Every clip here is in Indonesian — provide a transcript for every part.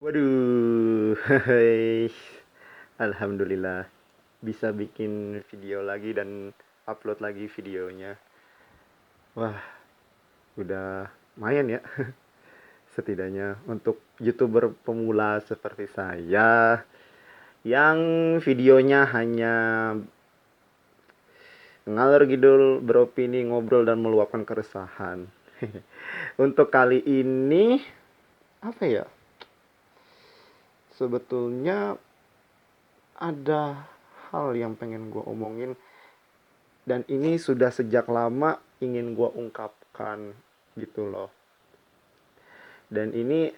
Waduh, alhamdulillah bisa bikin video lagi dan upload lagi videonya. Wah, udah lumayan ya. Setidaknya untuk YouTuber pemula seperti saya yang videonya hanya ngalor ngidul, beropini, ngobrol dan meluapkan keresahan. Untuk kali ini apa ya? Sebetulnya ada hal yang pengen gue omongin dan ini sudah sejak lama ingin gue ungkapkan gitu loh. Dan ini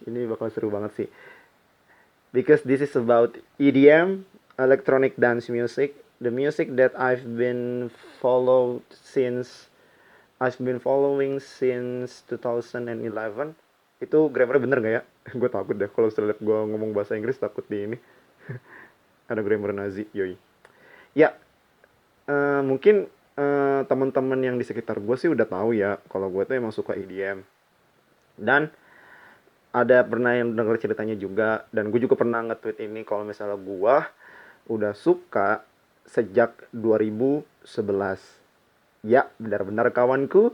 bakal seru banget sih, because this is about EDM, electronic dance music, the music that I've been following since 2011. Itu grammarnya bener gak ya? Gue takut deh kalau setelah gue ngomong bahasa Inggris, takut di ini ada grammar Nazi, yoi. Ya, mungkin teman-teman yang di sekitar gue sih udah tahu ya kalau gue tuh emang suka EDM. Dan ada pernah yang denger ceritanya juga, dan gue juga pernah nge-tweet ini kalau misalnya gue udah suka sejak 2011. Ya, benar-benar kawanku.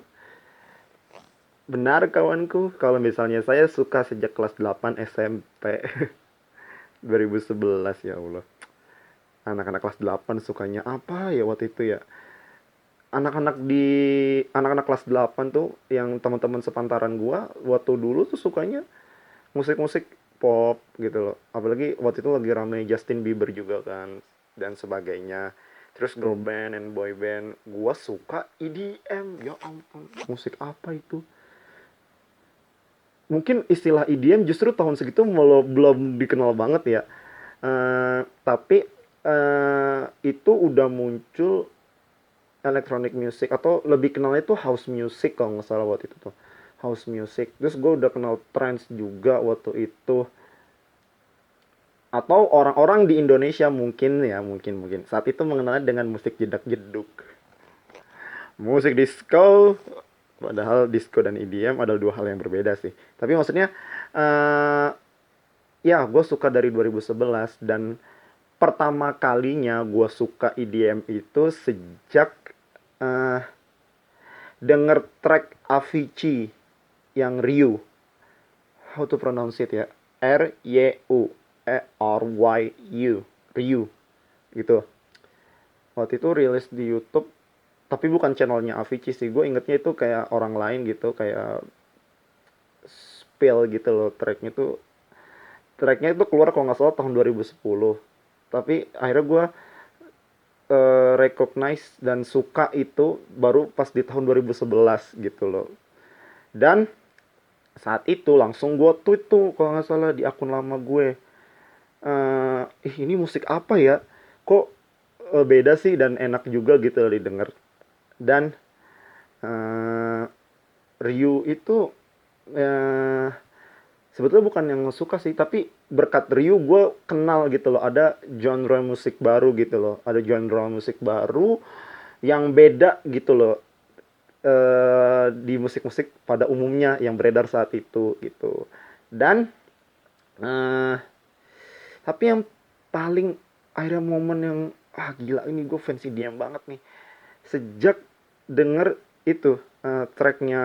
Benar kawanku, kalau misalnya saya suka sejak kelas 8 SMP. 2011, ya Allah. Anak-anak kelas 8 sukanya apa ya waktu itu ya? Anak-anak kelas 8 tuh yang teman-teman sepantaran gua waktu dulu tuh sukanya musik-musik pop gitu loh. Apalagi waktu itu lagi rame Justin Bieber juga kan dan sebagainya. Terus girl band and boy band, gua suka EDM. Ya ampun, musik apa itu? Mungkin istilah EDM justru tahun segitu belum dikenal banget ya. Tapi itu udah muncul electronic music, atau lebih kenalnya itu house music kalau nggak salah waktu itu tuh, house music. Terus gue udah kenal trance juga waktu itu, atau orang-orang di Indonesia mungkin ya, mungkin saat itu mengenalnya dengan musik jedak jeduk, musik disco. Padahal disco dan EDM adalah dua hal yang berbeda sih, tapi maksudnya eh ya gue suka dari 2011. Dan pertama kalinya gue suka EDM itu sejak eh denger track Avicii yang Ryu. How to pronounce it ya? R-Y-U. Ryu. Gitu. Waktu itu rilis di YouTube, tapi bukan channelnya Avicii sih. Gue ingetnya itu kayak orang lain gitu, kayak spill gitu loh. Tracknya itu keluar kalau nggak salah tahun 2010. Tapi akhirnya gue recognize dan suka itu baru pas di tahun 2011 gitu loh. Dan saat itu langsung gue tweet tuh kalau nggak salah di akun lama gue, ini musik apa ya, kok beda sih dan enak juga gitu didengar. Dan uh, Ryu itu uh, sebetulnya bukan yang suka sih, tapi berkat Ryu gue kenal gitu loh, ada genre musik baru gitu loh, ada genre musik baru yang beda gitu loh, di musik-musik pada umumnya yang beredar saat itu gitu. Dan uh, tapi yang paling akhirnya momen yang gila, ini gue fans IDM banget nih sejak denger itu tracknya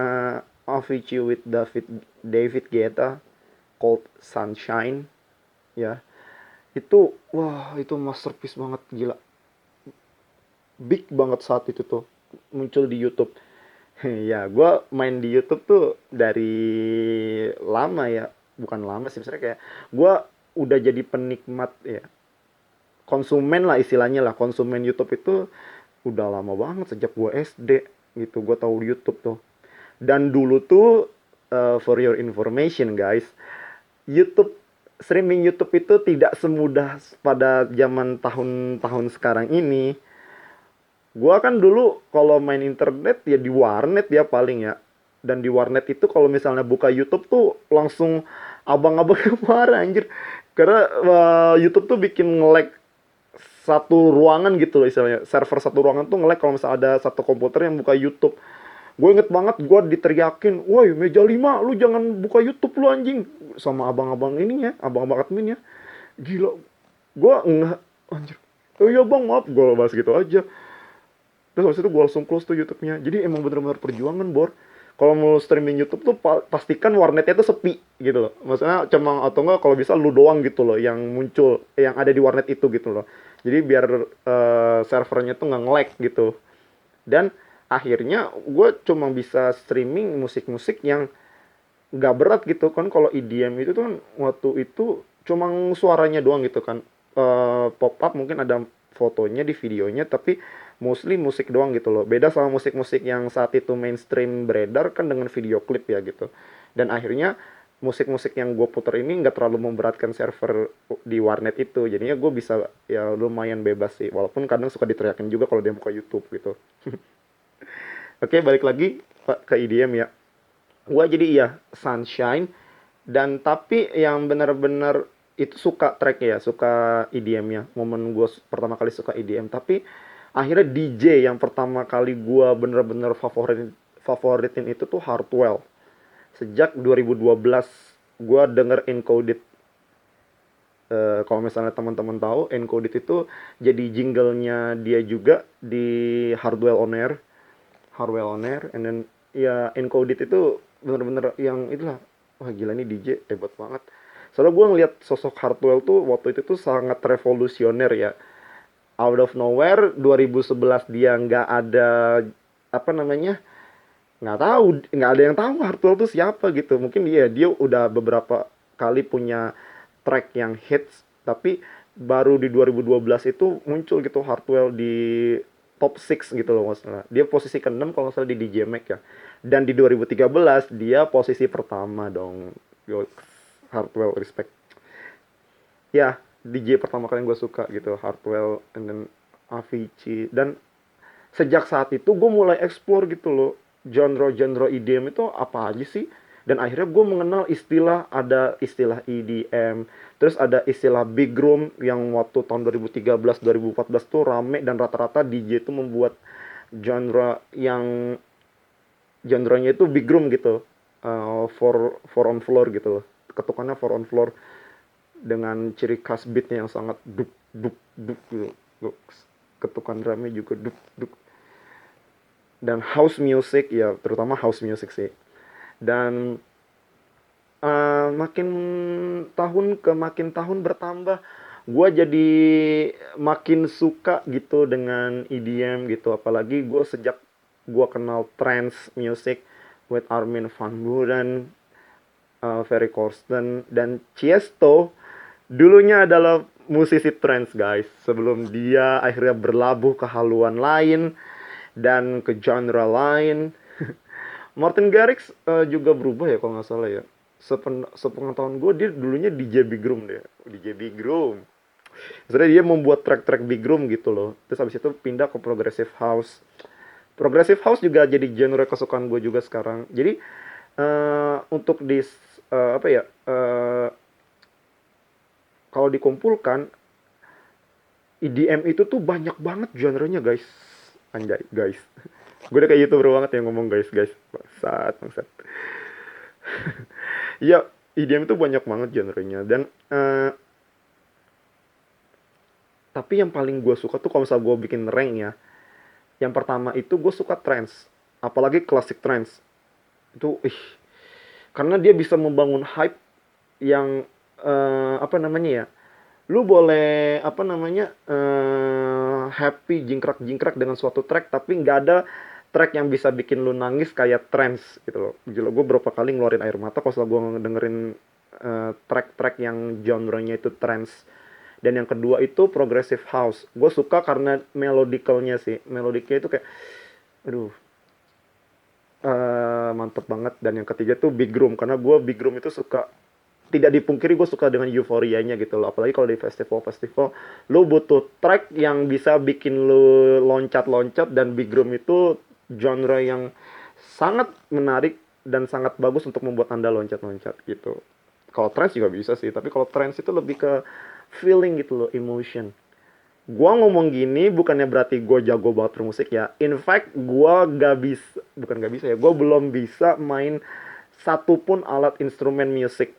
Avicii with David Guetta called Sunshine ya. Itu wah, itu masterpiece banget, gila, big banget saat itu tuh muncul di YouTube. Ya, gue main di YouTube tuh dari lama ya, bukan lama sih, misalnya kayak gue udah jadi penikmat ya, konsumen lah istilahnya lah, konsumen YouTube itu udah lama banget sejak gue SD gitu, gue tahu YouTube tuh. Dan dulu tuh, for your information guys, YouTube streaming YouTube itu tidak semudah pada zaman tahun-tahun sekarang ini. Gua kan dulu kalau main internet ya di warnet ya paling ya. Dan di warnet itu kalau misalnya buka YouTube tuh langsung abang-abang marah anjir. Karena YouTube tuh bikin nge-lag satu ruangan gitu loh istilahnya. Server satu ruangan tuh nge-lag kalau misalnya ada satu komputer yang buka YouTube. Gue inget banget gue diteriakin, woi meja 5 lu jangan buka YouTube lu anjing, sama abang-abang ininya, abang-abang adminnya. Gila, gue enggak, anjir. Oh iya bang, maaf, gue bahas gitu aja. Terus habis itu gue langsung close tuh YouTube-nya. Jadi emang bener-bener perjuangan, Bor. Kalau mau streaming YouTube tuh pastikan warnetnya tuh sepi gitu loh. Maksudnya cuma atau enggak kalau bisa lu doang gitu loh yang muncul, yang ada di warnet itu gitu loh. Jadi biar servernya tuh nggak nge-lag gitu. Dan akhirnya gue cuma bisa streaming musik-musik yang nggak berat gitu kan. Kalau EDM itu tuh kan waktu itu cuma suaranya doang gitu kan. Pop up mungkin ada fotonya di videonya, tapi mostly musik doang gitu loh. Beda sama musik-musik yang saat itu mainstream beredar kan dengan video klip ya gitu. Dan akhirnya musik-musik yang gue puter ini nggak terlalu memberatkan server di warnet itu, jadinya gue bisa ya lumayan bebas sih, walaupun kadang suka diteriakin juga kalau dia buka YouTube gitu. Oke, balik lagi Pak ke EDM ya. Gua jadi iya Sunshine, dan tapi yang benar-benar itu suka track ya, suka EDM-nya. Momen gue pertama kali suka EDM, tapi akhirnya DJ yang pertama kali gua bener-bener favoritin itu tuh Hardwell. Sejak 2012 gua denger Encoded. Kalau misalnya teman-teman tahu, Encoded itu jadi jinglenya dia juga di Hardwell On Air. Hardwell On Air, and then ya Encoded itu bener-bener yang itulah, wah gila nih DJ hebat banget. Soalnya gue ngeliat sosok Hardwell tuh waktu itu tuh sangat revolusioner ya. Out of nowhere 2011 dia nggak ada apa namanya, nggak tahu, nggak ada yang tahu Hardwell tuh siapa gitu. Mungkin dia udah beberapa kali punya track yang hits, tapi baru di 2012 itu muncul gitu Hardwell di top 6 gitu loh masalah. Dia posisi ke-6 kalau nggak salah di DJ Mag ya. Dan di 2013 dia posisi pertama dong. Yo, Hardwell respect. Ya, DJ pertama kali yang gue suka gitu, Hardwell and then Avicii. Dan sejak saat itu gue mulai explore gitu loh, genre-genre EDM itu apa aja sih. Dan akhirnya gue mengenal ada istilah EDM, terus ada istilah big room yang waktu tahun 2013-2014 tuh rame, dan rata-rata DJ itu membuat genre yang genrenya itu big room gitu. For on floor gitu loh, ketukannya for on floor dengan ciri khas beatnya yang sangat duk duk duk gitu. Ketukan drumnya juga duk duk. Dan house music ya, terutama house music sih. Dan makin makin tahun bertambah, gue jadi makin suka gitu dengan EDM gitu. Apalagi sejak gue kenal trance music with Armin van Buuren, Ferry Corsten, dan Tiesto. Dulunya adalah musisi trance guys, sebelum dia akhirnya berlabuh ke haluan lain dan ke genre lain. Martin Garrix juga berubah ya kalau nggak salah ya. Sepengetahuan gue dia dulunya DJ Big Room deh, DJ Big Room. Sebenarnya dia membuat track-track Big Room gitu loh. Terus habis itu pindah ke Progressive House. Progressive House juga jadi genre kesukaan gue juga sekarang. Jadi untuk apa ya, kalau dikumpulkan EDM itu tuh banyak banget genrenya guys. Anjay guys. Gue udah kayak YouTuber banget yang ngomong guys. Bangsat. Ya, EDM itu banyak banget genrenya. Dan tapi yang paling gue suka tuh kalau misalnya gue bikin rank ya, yang pertama itu gue suka trance. Apalagi classic trance. Itu karena dia bisa membangun hype yang apa namanya ya, lu boleh apa namanya happy jingkrak-jingkrak dengan suatu track, tapi nggak ada track yang bisa bikin lu nangis kayak trance gitu loh. Gila, gue berapa kali ngeluarin air mata kalau gue dengerin track-track yang genre-nya itu trance. Dan yang kedua itu progressive house. Gue suka karena melodicalnya sih. Melodicnya itu kayak aduh, mantep banget. Dan yang ketiga tuh big room, karena gue big room itu suka, tidak dipungkiri gue suka dengan euforianya gitu loh. Apalagi kalau di festival lu butuh track yang bisa bikin lu loncat-loncat, dan big room itu genre yang sangat menarik dan sangat bagus untuk membuat anda loncat-loncat gitu. Kalau trance juga bisa sih, tapi kalau trance itu lebih ke feeling gitu loh, emotion. Gua ngomong gini bukannya berarti gue jago banget bermusik ya. In fact, gua gak bisa, bukan gak bisa ya, gue belum bisa main satupun alat instrumen musik.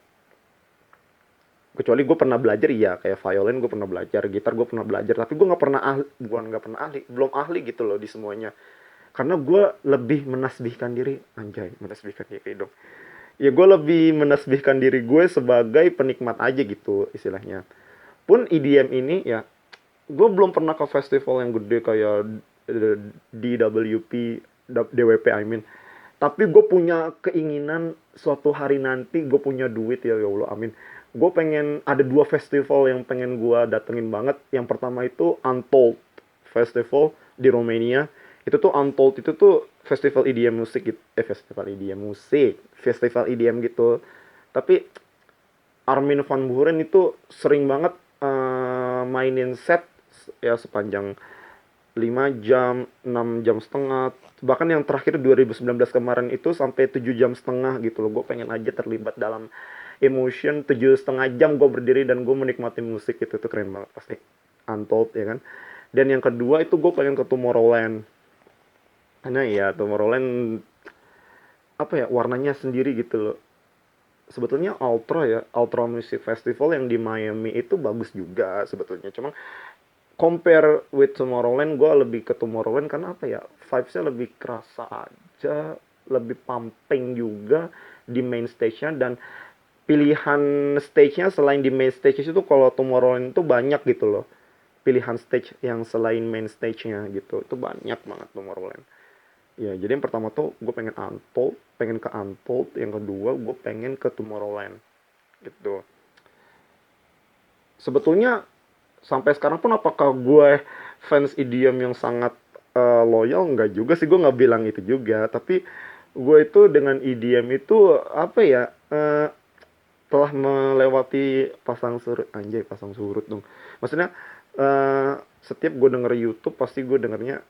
Kecuali gue pernah belajar, iya, kayak violin gue pernah belajar, gitar gue pernah belajar, tapi gue nggak pernah ahli, bukan nggak pernah ahli, belum ahli gitu loh di semuanya. Karena gue lebih menasbihkan diri, anjay, menasbihkan diri dong. Ya gue lebih menasbihkan diri gue sebagai penikmat aja gitu istilahnya. Pun EDM ini ya, gue belum pernah ke festival yang gede kayak DWP, DWP I mean. Tapi gue punya keinginan suatu hari nanti gue punya duit ya, ya Allah, amin. Gue pengen ada dua festival yang pengen gue datengin banget. Yang pertama itu Untold Festival di Romania. Itu tuh Untold itu tuh festival EDM musik gitu. Festival EDM musik, festival EDM gitu. Tapi Armin van Buuren itu sering banget mainin set ya sepanjang 5 jam, 6 jam setengah. Bahkan yang terakhir 2019 kemarin itu sampai 7 jam setengah gitu loh. Gue pengen aja terlibat dalam emotion 7,5 jam gue berdiri dan gue menikmati musik itu tuh keren banget pasti. Untold ya kan. Dan yang kedua itu gue pengen ke Tomorrowland. Karena ya Tomorrowland apa ya warnanya sendiri gitu loh. Sebetulnya Ultra ya, Ultra Music Festival yang di Miami itu bagus juga sebetulnya. Cuma compare with Tomorrowland, gue lebih ke Tomorrowland karena apa ya, vibes-nya lebih kerasa aja, lebih pumping juga di main stage-nya. Dan pilihan stage-nya selain di main stage itu kalau Tomorrowland itu banyak gitu loh. Pilihan stage yang selain main stage-nya gitu, itu banyak banget Tomorrowland. Ya, jadi yang pertama tuh gue pengen Untold, pengen ke Untold. Yang kedua gue pengen ke Tomorrowland gitu. Sebetulnya sampai sekarang pun apakah gue fans EDM yang sangat loyal? Enggak juga sih, gue nggak bilang itu juga. Tapi gue itu dengan EDM itu apa ya, telah melewati pasang surut, anjay, pasang surut dong. Maksudnya setiap gue denger YouTube pasti gue dengernya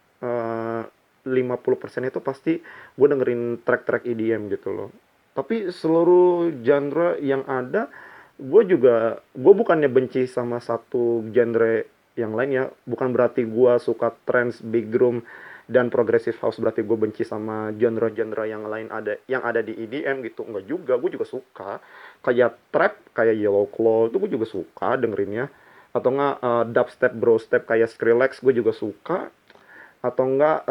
50% itu pasti gue dengerin track-track EDM gitu loh. Tapi seluruh genre yang ada, gue bukannya benci sama satu genre yang lain ya. Bukan berarti gue suka trance, big room, dan progressive house berarti gue benci sama genre-genre yang lain yang ada di EDM gitu. Enggak juga, gue juga suka. Kayak trap, kayak Yellow Claw, itu gue juga suka dengerinnya. Atau enggak dubstep, brostep kayak Skrillex, gue juga suka. Atau enggak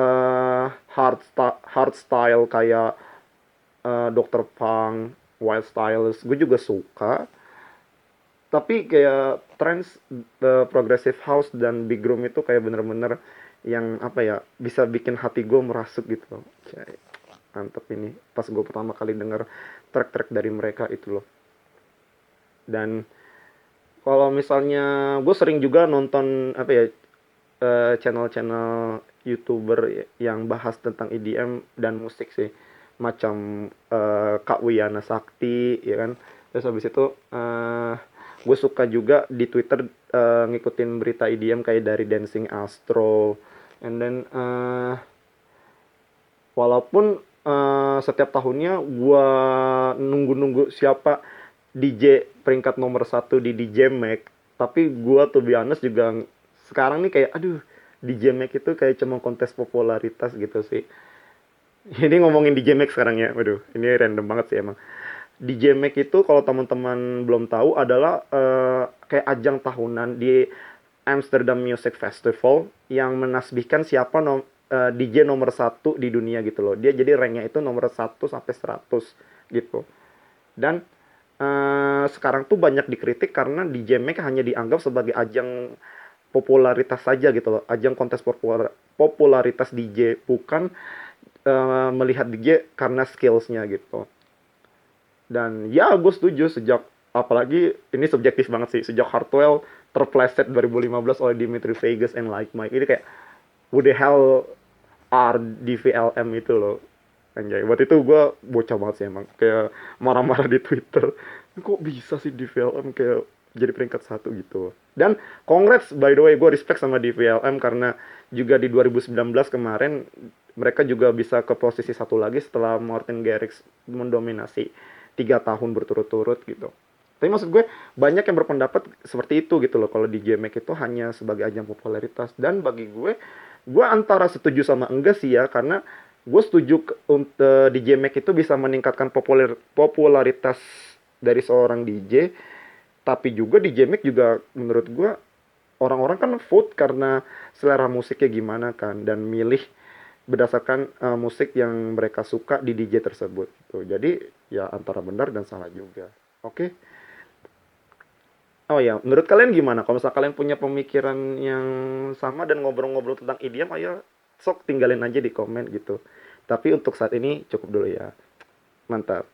hard style kayak Dr. Punk, Wild Styles, gue juga suka. Tapi kayak trance, progressive house dan big room itu kayak bener-bener yang apa ya, bisa bikin hati gue merasuk gitu loh. Kayak mantep ini pas gue pertama kali denger track-track dari mereka itu loh. Dan kalau misalnya gue sering juga nonton apa ya, channel-channel YouTuber yang bahas tentang EDM dan musik sih, macam Kak Wiyana Sakti ya kan. Terus habis itu gue suka juga di Twitter ngikutin berita EDM kayak dari Dancing Astro. And then walaupun setiap tahunnya gue nunggu-nunggu siapa DJ peringkat nomor satu di DJ Mag, tapi gue tuh be honest juga sekarang nih kayak aduh, DJ Mag itu kayak cuma kontes popularitas gitu sih. Ini ngomongin DJ Mag sekarang ya, waduh, ini random banget sih emang. DJ Mag itu kalau teman-teman belum tahu adalah kayak ajang tahunan di Amsterdam Music Festival yang menasbihkan siapa DJ nomor satu di dunia gitu loh. Dia jadi ranknya itu nomor 1 sampai 100 gitu. Dan sekarang tuh banyak dikritik karena DJ Mag hanya dianggap sebagai ajang popularitas saja gitu loh. Ajang kontes popularitas DJ, bukan melihat DJ karena skillsnya gitu. Dan ya gue setuju, sejak apalagi ini subjektif banget sih, sejak Hardwell terpleset 2015 oleh Dimitri Vegas and Like Mike, ini kayak who the hell are DVLM itu loh, anjay. Buat itu gue bocah banget sih emang, kayak marah-marah di Twitter, kok bisa sih DVLM kayak jadi peringkat satu gitu. Dan congrats by the way, gue respect sama DVLM karena juga di 2019 kemarin mereka juga bisa ke posisi satu lagi setelah Martin Garrix mendominasi 3 tahun berturut-turut gitu. Tapi maksud gue banyak yang berpendapat seperti itu gitu loh. Kalau DJ Mac itu hanya sebagai ajang popularitas. Dan bagi gue antara setuju sama enggak sih ya. Karena gue setuju untuk DJ Mac itu bisa meningkatkan popularitas dari seorang DJ. Tapi juga DJ Mac juga menurut gue orang-orang kan vote karena selera musiknya gimana kan. Dan milih berdasarkan musik yang mereka suka di DJ tersebut. Gitu. Jadi ya antara benar dan salah juga. Oke. Oh ya, menurut kalian gimana? Kalau misalnya kalian punya pemikiran yang sama dan ngobrol-ngobrol tentang idiom, ayo sok tinggalin aja di komen gitu. Tapi untuk saat ini cukup dulu ya. Mantap.